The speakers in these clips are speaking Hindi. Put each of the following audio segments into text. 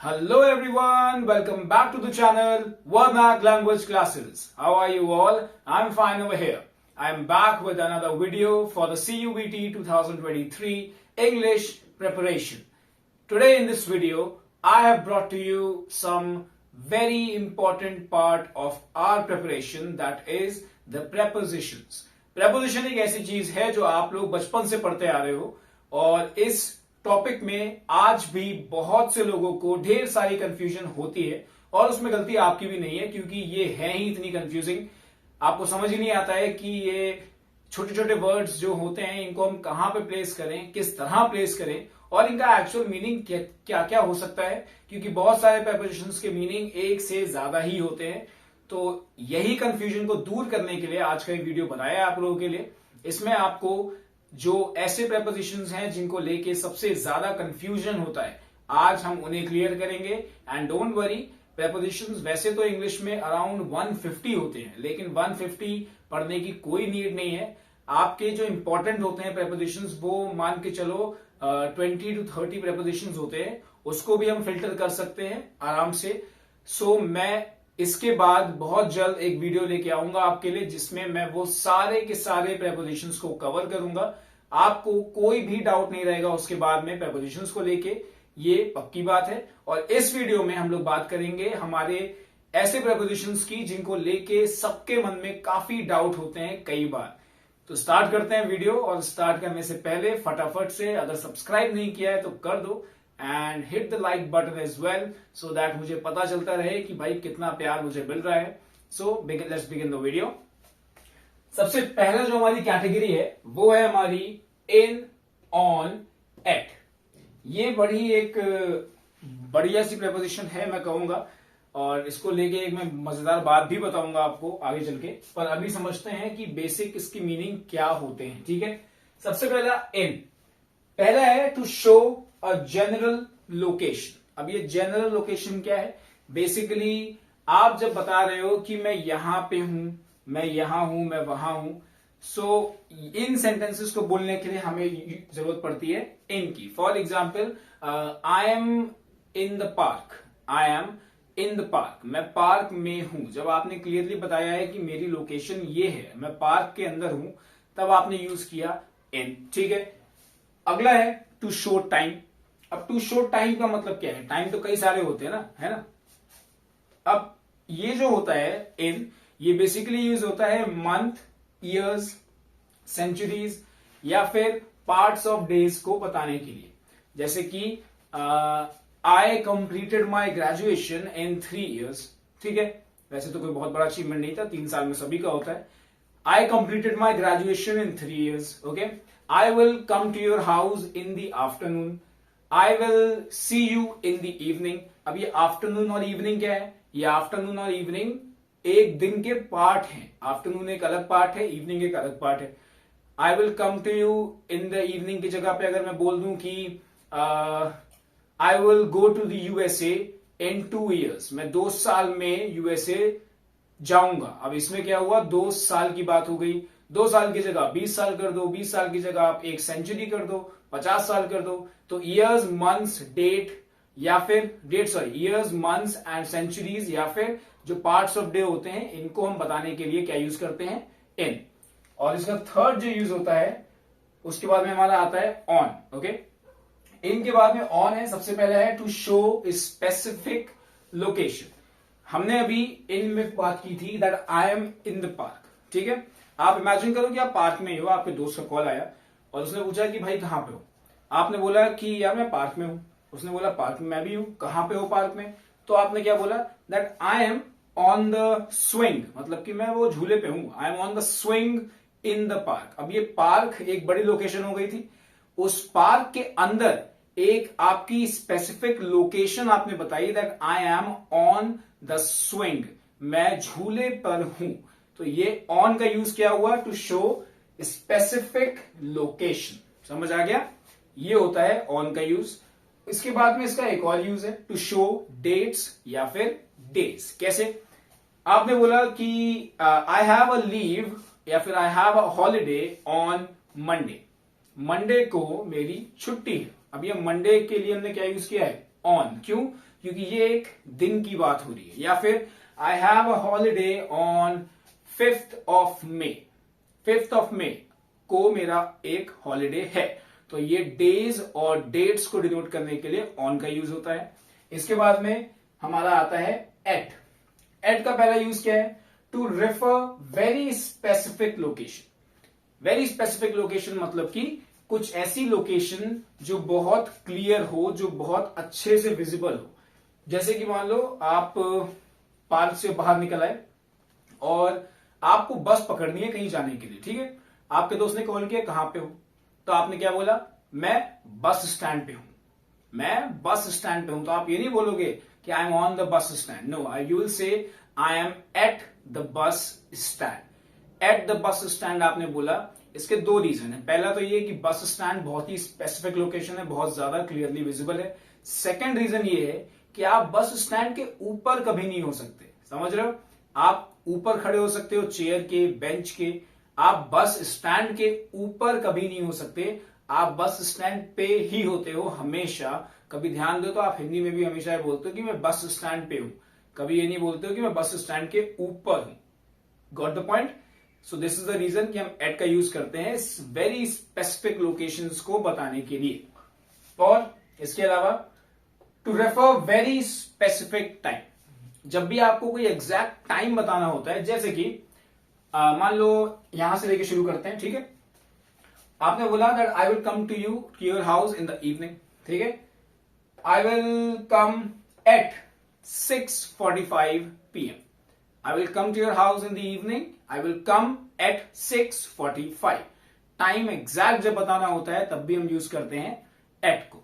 Hello everyone, welcome back to the channel Vernac Language Classes. How are you all? I'm fine over here. I'm back with another video for the CUET 2023 English preparation. Today in this video, I have brought to you some very important part of our preparation, that is the prepositions. Preposition एक ऐसी चीज है जो आप लोग बचपन से पढ़ते आ रहे हो और इस टॉपिक में आज भी बहुत से लोगों को ढेर सारी कंफ्यूजन होती है और उसमें गलती आपकी भी नहीं है, क्योंकि ये है ही इतनी कंफ्यूजिंग। आपको समझ ही नहीं आता है कि ये छोटे छोटे वर्ड्स जो होते हैं इनको हम कहां पे प्लेस करें, किस तरह प्लेस करें और इनका एक्चुअल मीनिंग क्या क्या हो सकता है, क्योंकि बहुत सारे प्रेपोजिशंस के मीनिंग एक से ज्यादा ही होते हैं। तो यही कंफ्यूजन को दूर करने के लिए आज का एक वीडियो बनाया है आप लोगों के लिए। इसमें आपको जो ऐसे प्रेपोजिशंस हैं जिनको लेके सबसे ज्यादा कंफ्यूजन होता है, आज हम उन्हें क्लियर करेंगे। एंड डोंट वरी, प्रेपोजिशंस वैसे तो इंग्लिश में अराउंड 150 होते हैं, लेकिन 150 पढ़ने की कोई नीड नहीं है। आपके जो इंपॉर्टेंट होते हैं प्रेपोजिशंस, वो मान के चलो 20 to 30 प्रेपोजिशंस होते हैं, उसको भी हम फिल्टर कर सकते हैं आराम से। सो मैं इसके बाद बहुत जल्द एक वीडियो लेके आऊंगा आपके लिए, जिसमें मैं वो सारे के सारे प्रेपोजिशंस को कवर करूंगा। आपको कोई भी डाउट नहीं रहेगा उसके बाद में प्रेपोजिशंस को लेके, ये पक्की बात है। और इस वीडियो में हम लोग बात करेंगे हमारे ऐसे प्रेपोजिशंस की जिनको लेके सबके मन में काफी डाउट होते हैं कई बार। तो स्टार्ट करते हैं वीडियो, और स्टार्ट करने से पहले फटाफट से अगर सब्सक्राइब नहीं किया है तो कर दो and hit the like button as well, so that मुझे पता चलता रहे कि भाई कितना प्यार मुझे मिल रहा है। So let's begin the video. सबसे पहला जो हमारी कैटेगरी है वो है हमारी इन, ऑन, एट। ये बड़ी एक बढ़िया सी प्रेपोजिशन है मैं कहूंगा, और इसको लेके एक मैं मजेदार बात भी बताऊंगा आपको आगे चल के। पर अभी समझते हैं कि बेसिक इसकी मीनिंग क्या होते हैं। ठीक है, सबसे पहला इन, पहला है to show a general location. अब ये जनरल लोकेशन क्या है? बेसिकली आप जब बता रहे हो कि मैं यहां पे हूं, मैं यहां हूं, मैं वहां हूं, सो इन सेंटेंसेस को बोलने के लिए हमें जरूरत पड़ती है इन की। For example, I M in the park, I am in the park, मैं पार्क में हूं। जब आपने क्लियरली बताया है कि मेरी लोकेशन ये है, मैं पार्क के अंदर हूं, तब आपने यूज किया इन। ठीक है, अगला है टू शो टाइम। अब टू शो टाइम का मतलब क्या है? टाइम तो कई सारे होते हैं ना, है ना। अब ये जो होता है इन, ये बेसिकली यूज होता है मंथ, ईयर्स, सेंचुरीज या फिर पार्ट्स ऑफ डेज को बताने के लिए। जैसे कि आई completed my graduation in 3 years। ठीक है, वैसे तो कोई बहुत बड़ा अचीवमेंट नहीं था, 3 साल में सभी का होता है। I completed my graduation in 3 years। Okay, I will come to your house in the afternoon, I will see you in the evening. अब ये आफ्टरनून और इवनिंग क्या है? ये आफ्टरनून और इवनिंग एक दिन के पार्ट हैं। आफ्टरनून एक अलग पार्ट है, इवनिंग एक अलग पार्ट है। I will come to you in the evening की जगह पे अगर मैं बोल दूं कि I will go to the USA in 2 years, मैं 2 साल में यूएसए जाऊंगा। अब इसमें क्या हुआ? 2 साल की बात हो गई। 2 साल की जगह 20 साल कर दो, 20 साल की जगह आप 1 सेंचुरी कर दो, 50 साल कर दो। तो ईयर्स, मंथ्स, डेट या फिर ईयर्स, मंथ्स एंड सेंचुरीज या फिर जो पार्ट्स ऑफ डे होते हैं, इनको हम बताने के लिए क्या यूज करते हैं? इन। और इसका थर्ड जो यूज होता है उसके बाद में हमारा आता है ऑन। ओके, इन के बाद में ऑन है। सबसे पहला है टू शो स्पेसिफिक लोकेशन। हमने अभी इन में बात की थी that I am in the park. ठीक है, आप इमेजिन करो कि आप पार्क में ही हो, आपके दोस्त का कॉल आया और उसने पूछा कि भाई कहां पे हो? आपने बोला कि यार मैं पार्क में हूं। उसने बोला पार्क में मैं भी हूं, कहां पे हो पार्क में? तो आपने क्या बोला? That I am on the swing, मतलब कि मैं वो झूले पे हूं। आई am on the swing in the park. अब ये पार्क एक बड़ी लोकेशन हो गई थी। उस पार्क के अंदर एक आपकी स्पेसिफिक लोकेशन आपने बताई that I am on the swing, मैं झूले पर हूं। तो ये ऑन का यूज क्या हुआ? To show specific location. समझ आ गया? ये होता है ऑन का यूज। इसके बाद में इसका एक और यूज है टू शो डेट्स या फिर डेज। कैसे? आपने बोला कि आई हैव अ लीव या फिर I have a holiday on Monday. Monday को मेरी छुट्टी है। अब ये मंडे के लिए हमने क्या यूज किया है? ऑन। क्यों? क्योंकि ये एक दिन की बात हो रही है। या फिर I have a holiday on 5th of May. 5th of May को मेरा एक हॉलीडे है। तो ये डेज और डेट्स को डिनोट करने के लिए ऑन का यूज होता है। इसके बाद में हमारा आता है एट। एट का पहला यूज क्या है? To refer very specific location. Very specific location मतलब कि कुछ ऐसी लोकेशन जो बहुत क्लियर हो, जो बहुत अच्छे से विजिबल हो। जैसे कि मान लो आप पार्क से बाहर निकल आए और आपको बस पकड़नी है कहीं जाने के लिए, ठीक है। आपके दोस्त ने कॉल किया, कहां पे हो? तो आपने क्या बोला? मैं बस स्टैंड पे हूं। मैं बस स्टैंड पे हूं। तो आप ये नहीं बोलोगे कि I am on the bus stand. No, you will say I am at the bus stand. At the bus stand आपने बोला, इसके दो रीजन है। पहला तो ये कि बस स्टैंड बहुत ही स्पेसिफिक लोकेशन है, बहुत ज्यादा क्लियरली विजिबल है। सेकंड रीजन ये है कि आप बस स्टैंड के ऊपर कभी नहीं हो सकते। समझ रहे हो? आप ऊपर खड़े हो सकते हो, चेयर के, बेंच के। आप बस स्टैंड के ऊपर कभी नहीं हो सकते। आप बस स्टैंड पे ही होते हो हमेशा। कभी ध्यान दो तो आप हिंदी में भी हमेशा ये बोलते हो कि मैं बस स्टैंड पे हूं। कभी ये नहीं बोलते हो कि मैं बस स्टैंड के ऊपर हूं। Got the point? So this is the reason कि हम एट का यूज करते हैं वेरी स्पेसिफिक लोकेशंस को बताने के लिए। और इसके अलावा to refer very specific time. जब भी आपको कोई एग्जैक्ट टाइम बताना होता है, जैसे कि मान लो यहां से लेके शुरू करते हैं, ठीक है। आपने बोला that I will come to your house in the evening, ठीक है। I will come at 6:45 PM. I will come to your house in the evening. I will come at 6:45. Time exact जब बताना होता है तब भी हम यूज करते हैं एट को।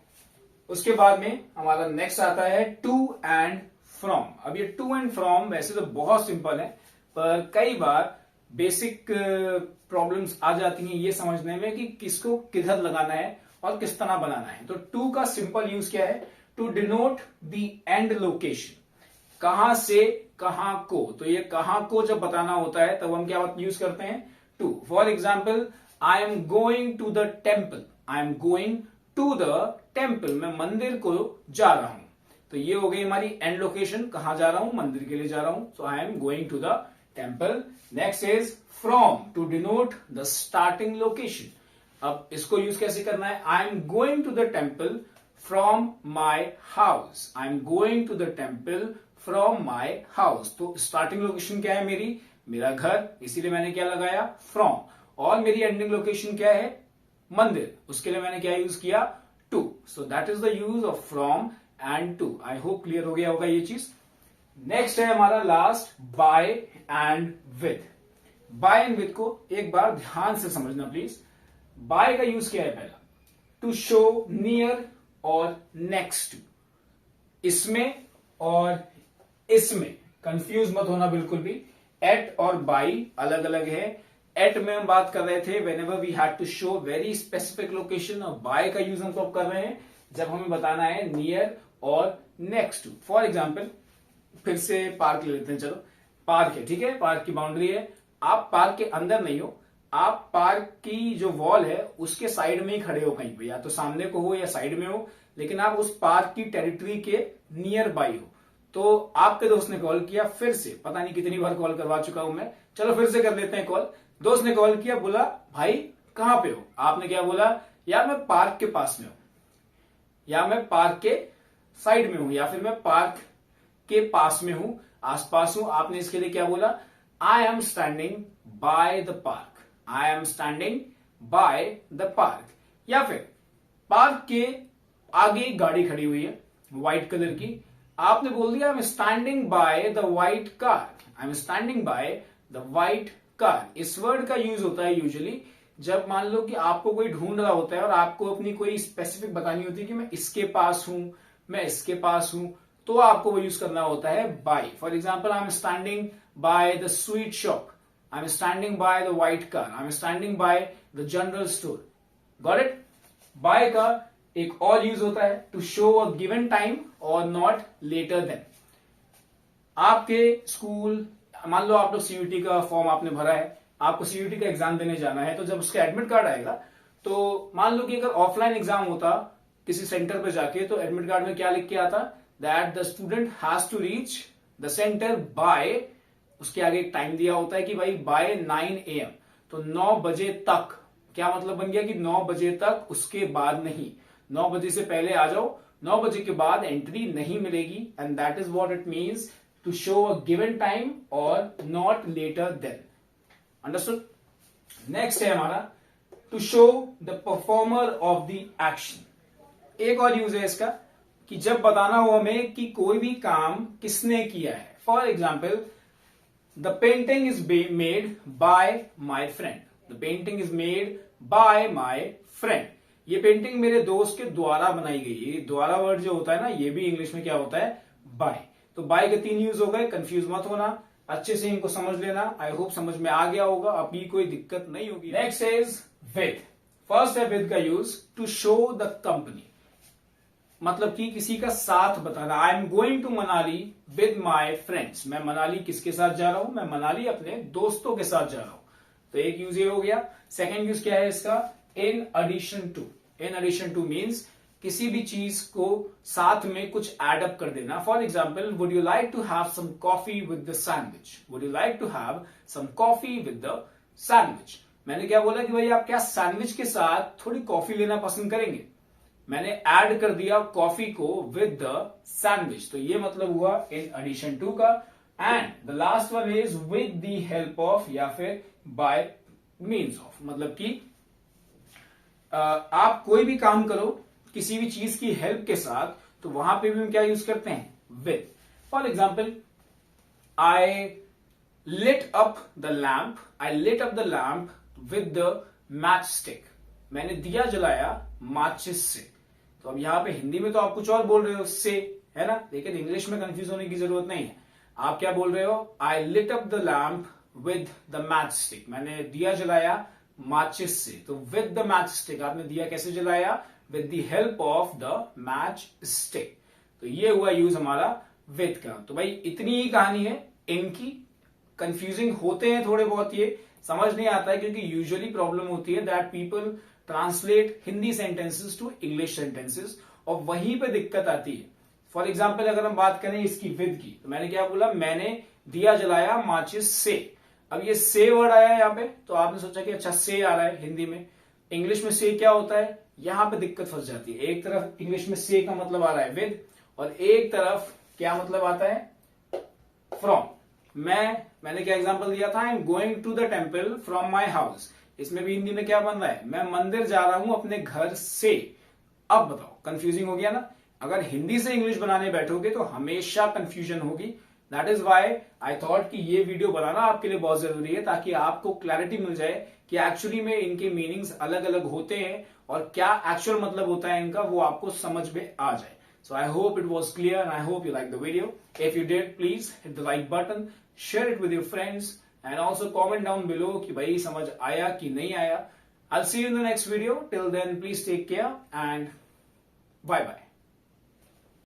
उसके बाद में हमारा नेक्स्ट आता है टू एंड फ्रॉम। अब ये टू एंड फ्रॉम वैसे तो बहुत सिंपल है, पर कई बार बेसिक प्रॉब्लम्स आ जाती हैं ये समझने में कि किसको किधर लगाना है और किस तरह बनाना है। तो टू का सिंपल यूज क्या है? To denote the end location. कहां से कहां को। तो ये कहां को जब बताना होता है तब हम क्या यूज करते हैं? To. For example, I am going to the temple. I am going to the temple. मैं मंदिर को जा रहा हूं। तो ये हो गई हमारी एंड लोकेशन, कहां जा रहा हूं? मंदिर के लिए जा रहा हूं। So I am going to the temple. Next is from, to denote the starting location. अब इसको यूज कैसे करना है? I am going to the temple from my house. I am going to the temple from my house. तो स्टार्टिंग लोकेशन क्या है मेरी? मेरा घर, इसीलिए मैंने क्या लगाया? फ्रॉम। और मेरी एंडिंग लोकेशन क्या है? मंदिर, उसके लिए मैंने क्या यूज किया? To. So that is the use of from and to. I hope clear हो गया होगा ये चीज। नेक्स्ट है हमारा last, by and with. By and with को एक बार ध्यान से समझना प्लीज। बाय का यूज क्या है? पहला, टू शो नियर और नेक्स्ट टू। इसमें और इसमें कंफ्यूज मत होना बिल्कुल भी। एट और बाई अलग अलग है। एट में हम बात कर रहे थे whenever we had to show very specific location, और बाय का यूज हम कब कर रहे हैं? जब हमें बताना है नियर और नेक्स्ट टू। फॉर एग्जाम्पल, फिर से पार्क ले लेते हैं। चलो, पार्क है, ठीक है, पार्क की बाउंड्री है। आप पार्क के अंदर नहीं हो, आप पार्क की जो वॉल है उसके साइड में ही खड़े हो कहीं पे, या तो सामने को हो या साइड में हो, लेकिन आप उस पार्क की टेरिटरी के नियर बाई हो। तो आपके दोस्त ने कॉल किया, फिर से पता नहीं कितनी बार कॉल करवा चुका हूं मैं, चलो फिर से कर लेते हैं कॉल। दोस्त ने कॉल किया, बोला भाई कहां पे हो? आपने क्या बोला? यार मैं पार्क के पास में हूं, या मैं पार्क के साइड में हूं, या फिर मैं पार्क के पास में हूं, आसपास हूं। आपने इसके लिए क्या बोला? आई am standing by the park. I am standing by the park. या फिर पार्क के आगे एक गाड़ी खड़ी हुई है व्हाइट कलर की, आपने बोल दिया आई am standing by the white car. I am standing by the white car. इस वर्ड का यूज होता है यूजुअली जब मान लो कि आपको कोई ढूंढ रहा होता है और आपको अपनी कोई स्पेसिफिक बतानी होती है कि मैं इसके पास हूं, मैं इसके पास हूं, तो आपको वो यूज करना होता है by. For example, I am standing by the sweet shop. I am standing by the white car. I am standing by the general store. Got it? By का एक और यूज होता है to show a given time और नॉट लेटर देन। आपके स्कूल, मान लो आप लोग सीयूटी का फॉर्म आपने भरा है, आपको सीयूटी का एग्जाम देने जाना है, तो जब उसका एडमिट कार्ड आएगा तो मान लो कि अगर ऑफलाइन एग्जाम होता किसी सेंटर पे जाके, तो एडमिट कार्ड में क्या लिख के आता, that the student has to reach the centre by, उसके आगे एक टाइम दिया होता है कि भाई बाय 9 AM, तो 9 बजे तक। क्या मतलब बन गया कि 9 बजे तक, उसके बाद नहीं। 9 बजे से पहले आ जाओ, 9 बजे के बाद एंट्री नहीं मिलेगी, and that is what it means to show a given time और not later than. Understood? Next है हमारा to show the performer of the action. एक और यूज है इसका कि जब बताना हो हमें कि कोई भी काम किसने किया है। For example, the painting is made by my friend. The painting is made by my friend. ये पेंटिंग मेरे दोस्त के द्वारा बनाई गई। ये द्वारा वर्ड जो होता है ना, ये भी इंग्लिश में क्या होता है, बाय। तो बाय के 3 यूज हो गए, कंफ्यूज मत होना, अच्छे से इनको समझ लेना। आई होप समझ में आ गया होगा, अभी कोई दिक्कत नहीं होगी। Next is with. फर्स्ट है विद का use to show the company, मतलब कि किसी का साथ बताना। I am going to Manali with my friends. मैं मनाली किसके साथ जा रहा हूं, मैं मनाली अपने दोस्तों के साथ जा रहा हूं। तो एक यूज ये हो गया। सेकेंड यूज क्या है इसका, in addition to. In addition to means किसी भी चीज को साथ में कुछ एड अप कर देना। For example, would you like to have some coffee with the sandwich. Would you like to have some coffee with the sandwich. मैंने क्या बोला कि भाई आप क्या सैंडविच के साथ थोड़ी कॉफी लेना पसंद करेंगे। मैंने ऐड कर दिया कॉफी को विद द सैंडविच, तो ये मतलब हुआ इन एडिशन टू का। And the last one is with the help of, या फिर बाय मीन्स ऑफ, मतलब कि आप कोई भी काम करो किसी भी चीज की हेल्प के साथ, तो वहां पे भी हम क्या यूज करते हैं, with. For example, I lit up the lamp. I lit up the lamp with the match stick. मैंने दिया जलाया माचिस से। तो अब यहां पे हिंदी में तो आप कुछ और बोल रहे हो से, है ना, लेकिन इंग्लिश में कंफ्यूज होने की जरूरत नहीं है। आप क्या बोल रहे हो, I lit up the lamp with the match stick. मैंने दिया जलाया माचिस से। तो विद द मैच स्टिक, आपने दिया कैसे जलाया, with the help of the match stick. तो ये हुआ यूज हमारा विद का। तो भाई इतनी ही कहानी है इनकी। कंफ्यूजिंग होते हैं थोड़े बहुत, ये समझ नहीं आता है क्योंकि यूजुअली प्रॉब्लम होती है that people translate Hindi sentences to English sentences, और वहीं पे दिक्कत आती है। फॉर एग्जाम्पल, अगर हम बात करें इसकी विद की, तो मैंने क्या बोला, मैंने दिया जलाया माचिस से। अब ये से वर्ड आया है यहाँ पे, तो आपने सोचा कि अच्छा से आ रहा है हिंदी में। इंग्लिश में से क्या होता है, यहां पे दिक्कत फंस जाती है। एक तरफ इंग्लिश में से का मतलब आ रहा है विद, और एक तरफ क्या मतलब आता है, फ्रॉम। मैंने क्या एग्जांपल दिया था, I am going to the temple from my house. इसमें भी हिंदी में क्या बन रहा है, मैं मंदिर जा रहा हूं अपने घर से। अब बताओ, कंफ्यूजिंग हो गया ना। अगर हिंदी से इंग्लिश बनाने बैठोगे तो हमेशा कंफ्यूजन होगी। That is why I thought कि ये वीडियो बनाना आपके लिए बहुत जरूरी है, ताकि आपको क्लैरिटी मिल जाए कि एक्चुअली में इनके मीनिंग्स अलग अलग होते हैं और क्या एक्चुअल मतलब होता है इनका, वो आपको समझ में आ जाए। So I hope it was clear and I hope you liked the video. If you did, please hit the like button, share it with your friends and also comment down below कि भाई समझ आया कि नहीं आया. I'll see you in the next video. Till then, please take care and bye bye.